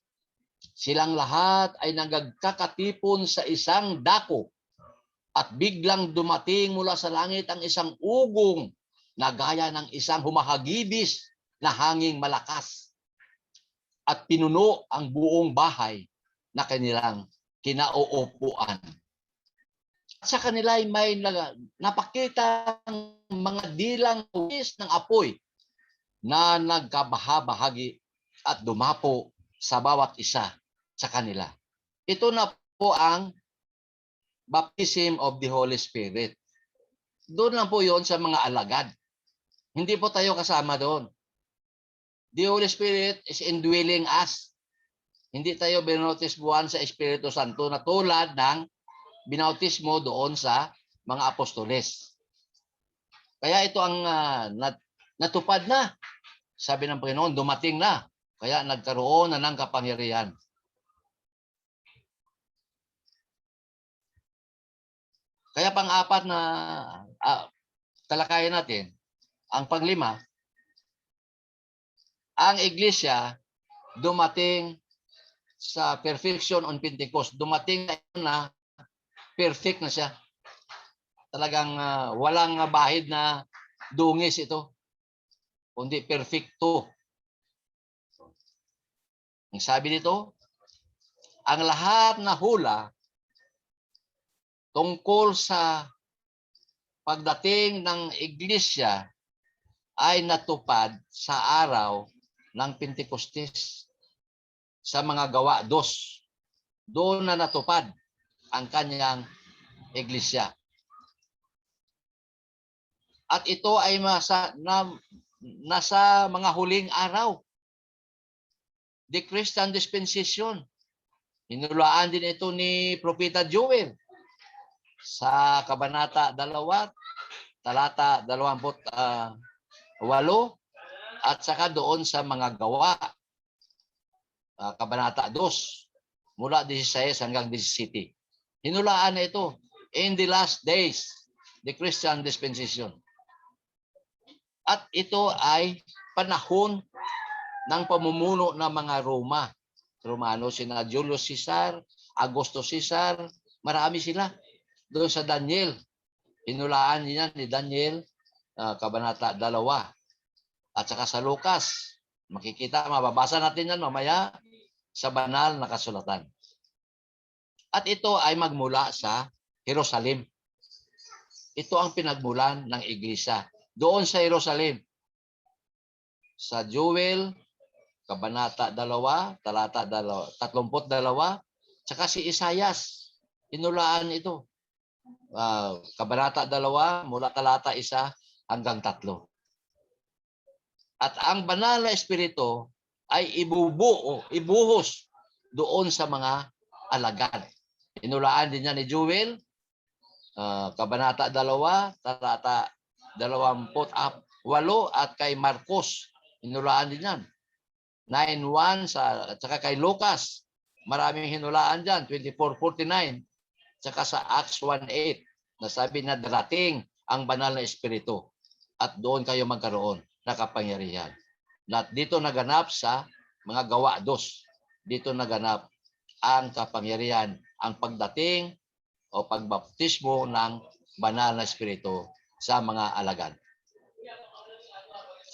silang lahat ay nagkakatipon sa isang dako. At biglang dumating mula sa langit ang isang ugong na gaya ng isang humahagibis na hanging malakas. At pinuno ang buong bahay na kanilang kinauupuan. At sa kanila ay may napakita mga dilang uwis ng apoy na nagkabahabahagi at dumapo sa bawat isa sa kanila. Ito na po ang baptism of the Holy Spirit. Doon lang po yon sa mga alagad. Hindi po tayo kasama doon. The Holy Spirit is indwelling us. Hindi tayo binautismuhan sa Espiritu Santo na tulad ng binautismo doon sa mga apostoles. Kaya ito ang natupad na. Sabi ng Panginoon, dumating na. Kaya nagkaroon na ng kapangyarihan. Kaya pang-apat na talakayan natin, ang pang-5, ang iglesia dumating sa perfection on Pentecost. Dumating na perfect na siya. Talagang walang bahid na dungis ito, kundi perfecto. Ang sabi dito, ang lahat na hula tungkol sa pagdating ng iglesia ay natupad sa araw ng Pentecostes sa mga gawa 2. Doon na natupad ang kanyang iglesia. At ito ay nasa mga huling araw. The Christian Dispensation. Hinulaan din ito ni Propeta Joel sa Kabanata 2, talata 28, at saka doon sa mga gawa, Kabanata 2, mula 16 hanggang 17. Hinulaan na ito, in the last days, the Christian Dispensation. At ito ay panahon ng pamumuno ng mga Romano, sina Julius Caesar, Augusto Caesar, marami sila. Doon sa Daniel, hinulaan niya ni Daniel, Kabanata 2. At saka sa Lucas, makikita, mababasa natin yan mamaya sa banal na kasulatan. At ito ay magmula sa Jerusalem. Ito ang pinagmulan ng iglesia. Doon sa Jerusalem. Sa Joel, Kabanata 2, talata 32, tsaka si Isayas. Inulaan ito. Kabanata 2, mula talata 1 hanggang 3. At ang banal na espiritu ay ibuhos doon sa mga alagad. Inulaan din niya ni Joel, Kabanata 2, talata 28, at kay Marcos, inulaan din yan. 9:1 at saka kay Lucas, maraming hinulaan dyan, 24:49, tsaka sa Acts 1:8, na sabi na darating ang banal na espiritu at doon kayo magkaroon ng kapangyarihan. At dito naganap sa mga Gawa 2, dito naganap ang kapangyarihan, ang pagdating o pagbaptismo ng banal na espiritu sa mga alagad.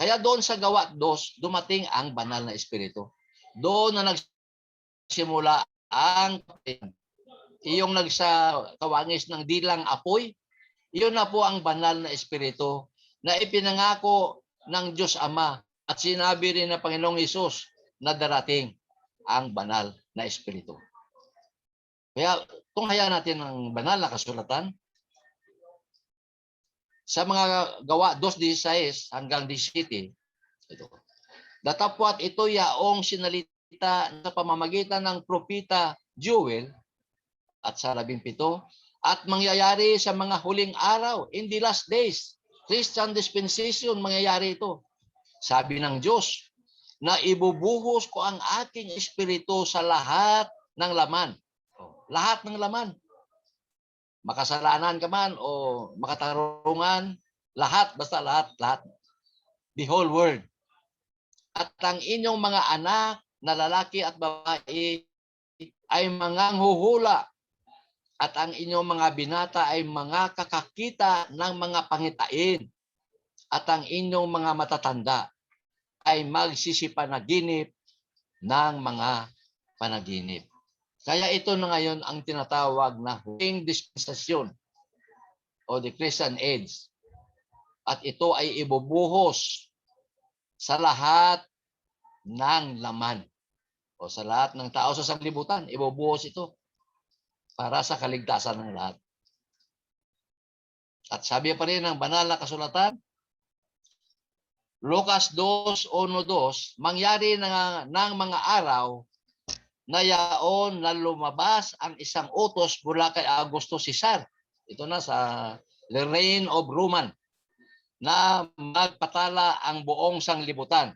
Kaya doon sa Gawa 2, dumating ang banal na espiritu. Doon na nagsimula ang iyong nagsakawangis ng dilang apoy, iyon na po ang banal na espiritu na ipinangako ng Diyos Ama at sinabi rin ng Panginoong Hesus na darating ang banal na espiritu. Kaya tunghayan natin ang banal na kasulatan. Sa mga Gawa 2:16 hanggang 17, ito. Datapwat ito yaong sinalita sa pamamagitan ng propeta Joel at sa 17, at mangyayari sa mga huling araw, in the last days, Christian dispensation, mangyayari ito. Sabi ng Diyos, na ibubuhos ko ang aking espiritu sa lahat ng laman. Lahat ng laman. Makasalanan ka man o makatarungan, lahat, basta lahat. The whole world. At ang inyong mga anak na lalaki at babae ay manganghuhula. At ang inyong mga binata ay mga kakakita ng mga pangitain. At ang inyong mga matatanda ay magsisipanaginip ng mga panaginip. Kaya ito na ngayon ang tinatawag na huling dispensasyon o the Christian age. At ito ay ibubuhos sa lahat ng laman o sa lahat ng tao sa sanglibutan. Ibubuhos ito para sa kaligtasan ng lahat. At sabi pa rin ng banal na kasulatan, Lucas 2:1-2, mangyari ng mga araw na yaon na lumabas ang isang utos mula kay Augusto Cesar. Ito na sa the reign of Roman, na magpatala ang buong sanglibutan.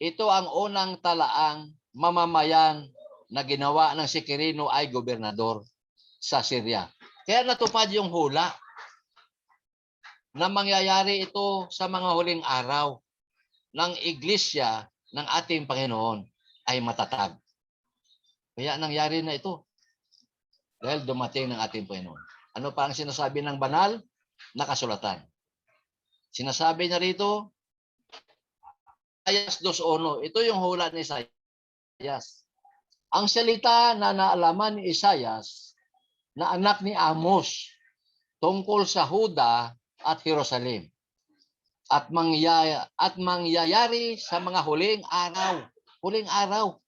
Ito ang unang talaang mamamayan na ginawa ng si Quirino ay gobernador sa Syria. Kaya natupad yung hula na mangyayari ito sa mga huling araw ng iglesia ng ating Panginoon ay matatag. Kaya nangyari na ito dahil dumating ng ating Panginoon. Ano pa ang sinasabi ng banal na kasulatan? Sinasabi niya rito, Isaias 2:1. Ito yung hula ni Isaias. Ang salita na naalaman ni Isaias na anak ni Amos tungkol sa Huda at Jerusalem at mangyayari sa mga huling araw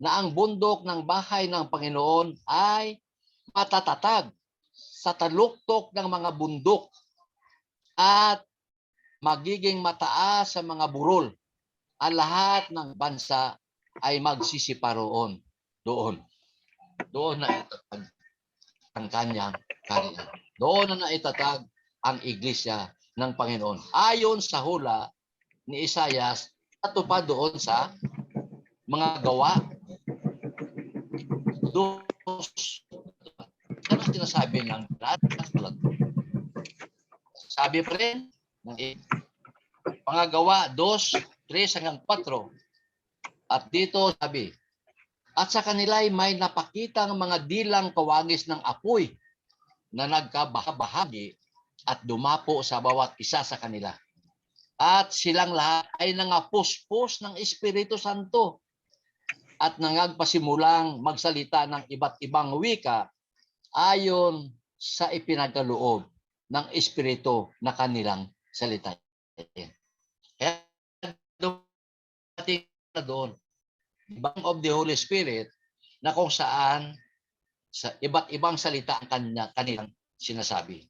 na ang bundok ng bahay ng Panginoon ay matatatag sa taluktok ng mga bundok at magiging mataas sa mga burol. Ang lahat ng bansa ay magsisiparoon doon. Doon na itatag ang kanyang kaharian. Doon na naitatag ang iglesia ng Panginoon. Ayon sa hula ni Isaias, natupad doon sa mga Gawa 2. Ano ang sinasabi ng lahat? Sabi pa rin ng mga Gawa 2:3-4. At dito sabi, at sa kanila ay may napakitang mga dilang kawagis ng apoy na nagkabahagi at dumapo sa bawat isa sa kanila. At silang lahat ay nangapuspos ng Espiritu Santo at nangagpasimulang magsalita ng iba't ibang wika ayon sa ipinagkaloob ng Espiritu na kanilang salitain. Kaya dumating na doon, Bank of the Holy Spirit, na kung saan sa iba't ibang salita ang kanilang sinasabi.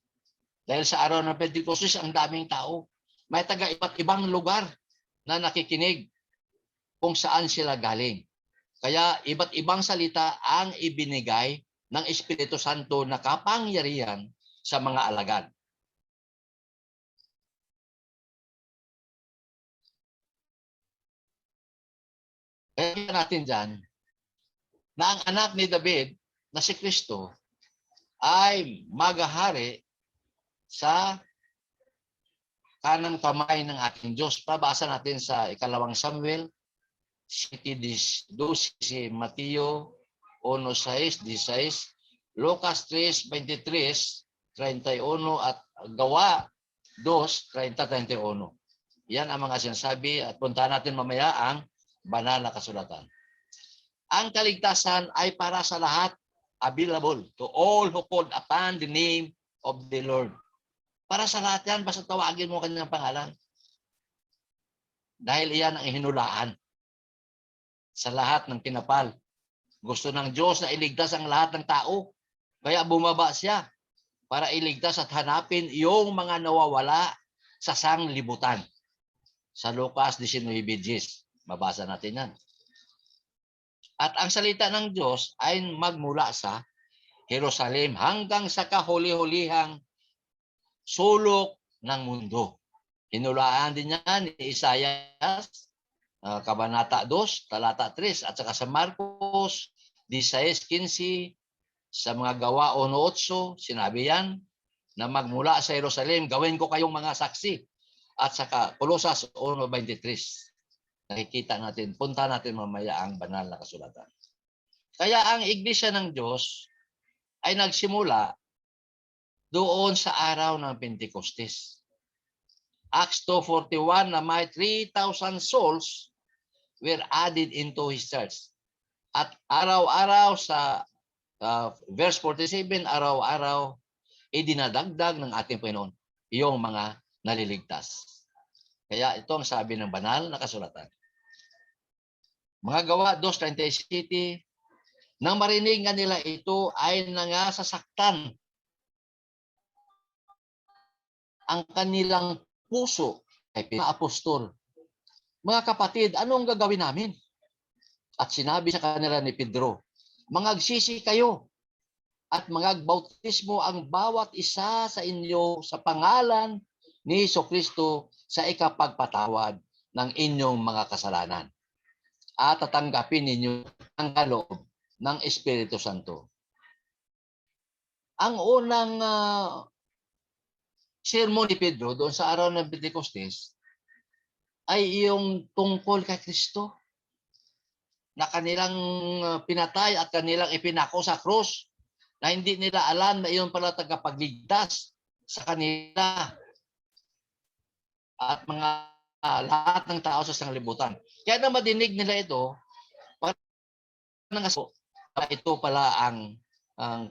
Dahil sa araw ng Pentecostes, ang daming tao. May taga iba't ibang lugar na nakikinig kung saan sila galing. Kaya iba't ibang salita ang ibinigay ng Espiritu Santo na kapangyarihan sa mga alagad. Kaya natin dyan na ang anak ni David na si Kristo ay maghahari sa kanang kamay ng ating Diyos. Pabasa natin sa 2 Samuel 7:12, Mateo 1:6, Lucas 3:23, 31 at Gawa 2:30-31. Yan ang mga sinasabi at puntahan natin mamaya ang banal na kasulatan. Ang kaligtasan ay para sa lahat, available to all who called upon the name of the Lord. Para sa lahat yan, basta tawagin mo kanyang pangalan. Dahil iyan ang hinulaan sa lahat ng kinapal. Gusto ng Diyos na iligtas ang lahat ng tao. Kaya bumaba siya para iligtas at hanapin yung mga nawawala sa sanglibutan. Sa Lucas 19:10. Mabasa natin yan. At ang salita ng Diyos ay magmula sa Jerusalem hanggang sa kahuli-hulihang sulok ng mundo. Hinulaan din niya ni Isaias, Kabanata 2, Talata 3, at saka sa Marcos 16:15, sa mga Gawa 1:8, sinabi yan na magmula sa Jerusalem, gawin ko kayong mga saksi. At saka Colosas 1:23. Nakikita natin, punta natin mamaya ang banal na kasulatan. Kaya ang iglesia ng Diyos ay nagsimula doon sa araw ng Pentecostes. Acts 2:41 na may 3,000 souls were added into His church. At araw-araw sa verse 47, araw-araw idinadagdag ng ating Panginoon yung mga naliligtas. Kaya ito ang sabi ng banal na kasulatan. Mga Gawa 2:37, nang marinig nga nila ito ay nangasasaktan ang kanilang puso kay mga apostol. Mga kapatid, anong gagawin namin? At sinabi sa kanila ni Pedro, mangagsisi kayo at mangagbautismo ang bawat isa sa inyo sa pangalan ni Jesucristo sa ikapagpatawad ng inyong mga kasalanan. At tatanggapin ninyo ang kaloob ng Espiritu Santo. Ang unang sermon ni Pedro doon sa araw ng Pentecostes ay yung tungkol kay Kristo na kanilang pinatay at kanilang ipinako sa krus na hindi nila alam na iyon pala tagapagligtas sa kanila at mga lahat ng tao sa sanglibutan. Kaya na madinig nila ito, ito pala ang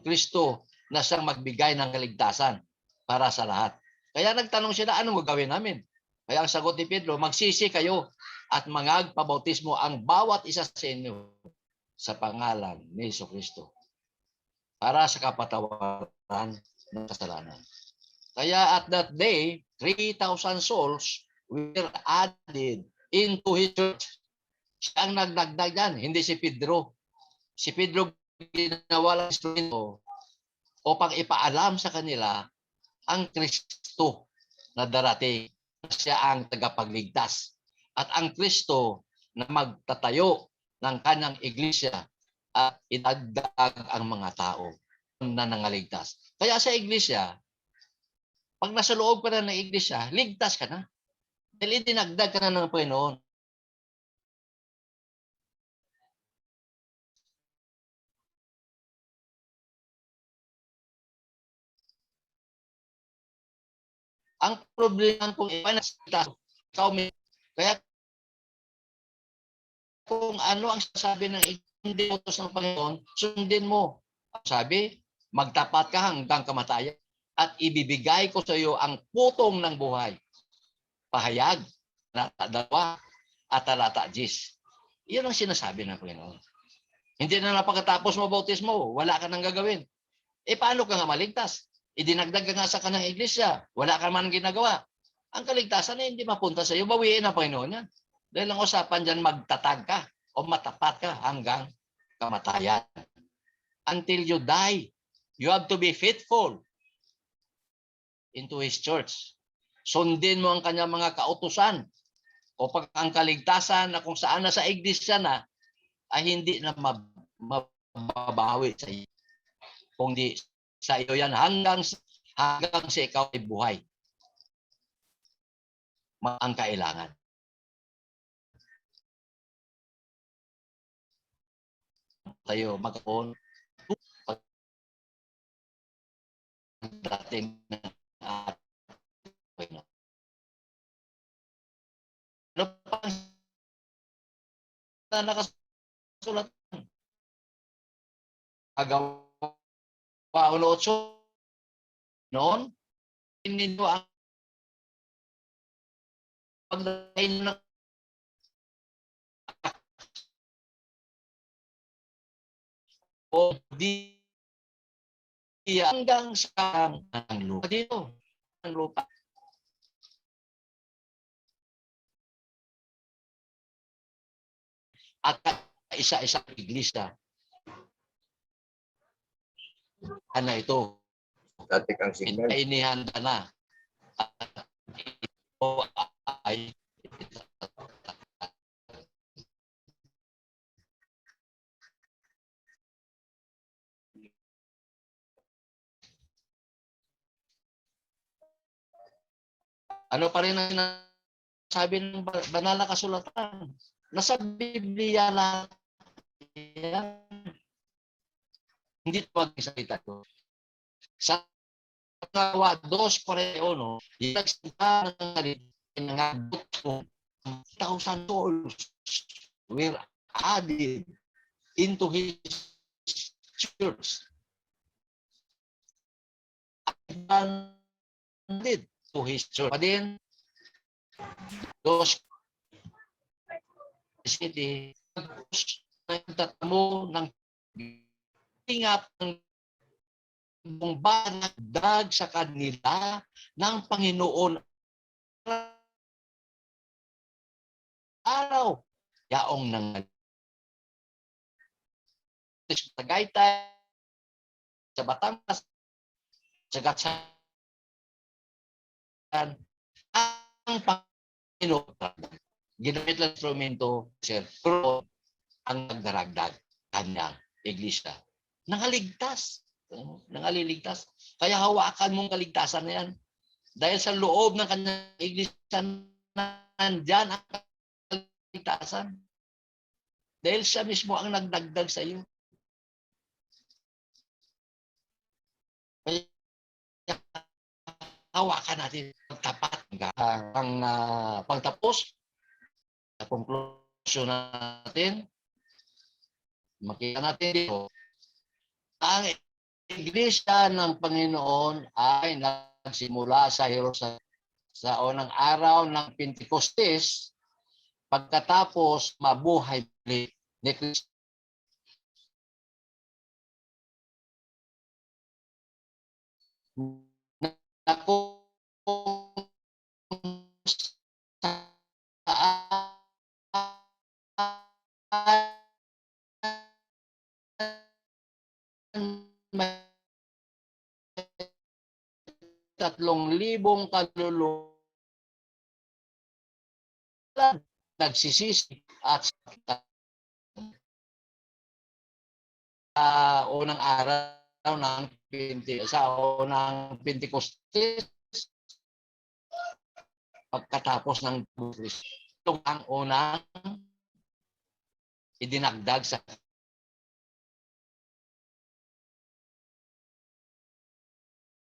Kristo na siyang magbigay ng kaligtasan para sa lahat. Kaya nagtanong sila, anong gagawin namin? Kaya ang sagot ni Pedro, magsisi kayo at mangagpabautismo ang bawat isa sa inyo sa pangalan ni Jesucristo para sa kapatawaran ng kasalanan. Kaya at that day, 3,000 souls were added into His church. Siya ang nagdagdag yan, hindi si Pedro. Si Pedro ginawa lang instrumento upang ipaalam sa kanila ang Kristo na darating. Siya ang tagapagligtas. At ang Kristo na magtatayo ng kanyang iglesia at idagdag ang mga tao na nangaligtas. Kaya sa iglesia, pag nasa loob ka na ng iglesia, ligtas ka na. Dahil idinagdag ka na ng Panginoon. Ang problema kung ipanasita sa kaya kung ano ang sabi ng hindi utos ng Panginoon, sundin mo. Sabi, magtapat ka hanggang kamatayan. at ibibigay ko sa iyo ang putong ng buhay. Pahayag, talata 2 at talata 10. Iyan ang sinasabi ng Panginoon. Hindi na pagkatapos mo bautismo, wala ka nang gagawin. Paano ka nga maligtas? Idinagdag ka nga sa kanang iglesia, wala ka man ginagawa. Ang kaligtasan ay hindi mapunta sa iyo, bawiin ng Panginoon yan. Dahil ang usapan dyan, magtatag ka o matapat ka hanggang kamatayan. Until you die, you have to be faithful into His church. Sundin mo ang kanyang mga kautusan o pag ang kaligtasan na kung saan na sa iglesia na ay hindi na mababawi sa iyo. Kung di sa iyo yan hanggang sa ikaw ay buhay. Ang kailangan. Tayo magkaroon dating ano pa na nakasulat agawa 8 noon ninyo ang pagdating ng o di hanggang sa ang lupa dito ang lupa at isa-isa iglesia ano ito Dati kang signal. inihanda na at ito ay ano pa rin ang sinasabi ng banal na kasulatan. Nasa Biblia lang yan. Hindi ito magsalita ko. Sa Gawa 2:1, yung nagsalita ng salita ng 1,000 souls were added into His church. Added to His church. Pa din, those city, nagtatamo ng ingap ng banagdag sa kanila ng Panginoon araw. Yaong nang Tagaytay, sa Batangas, sa Gatsan, ang Panginoon ginamit lang instrumento, sir, pero ang nagdaragdag kanyang iglesia. Nangaligtas. Nangaliligtas. Kaya hawakan mong kaligtasan na yan. Dahil sa loob ng kanyang iglesia, nandyan ang kaligtasan. Dahil siya mismo ang nagdagdag sa iyo. Kaya hawakan natin tapat ang pagtapos. Sa conclusion natin, makita natin dito, ang iglesia ng Panginoon ay nagsimula sa Jerusalem sa unang araw ng Pentecostes, pagkatapos mabuhay ni Kristo. May 3,000 kaluluwa nagsisisi at unang araw ng Pentecostes pagkatapos ng Kristo. Ito ang unang idinagdag sa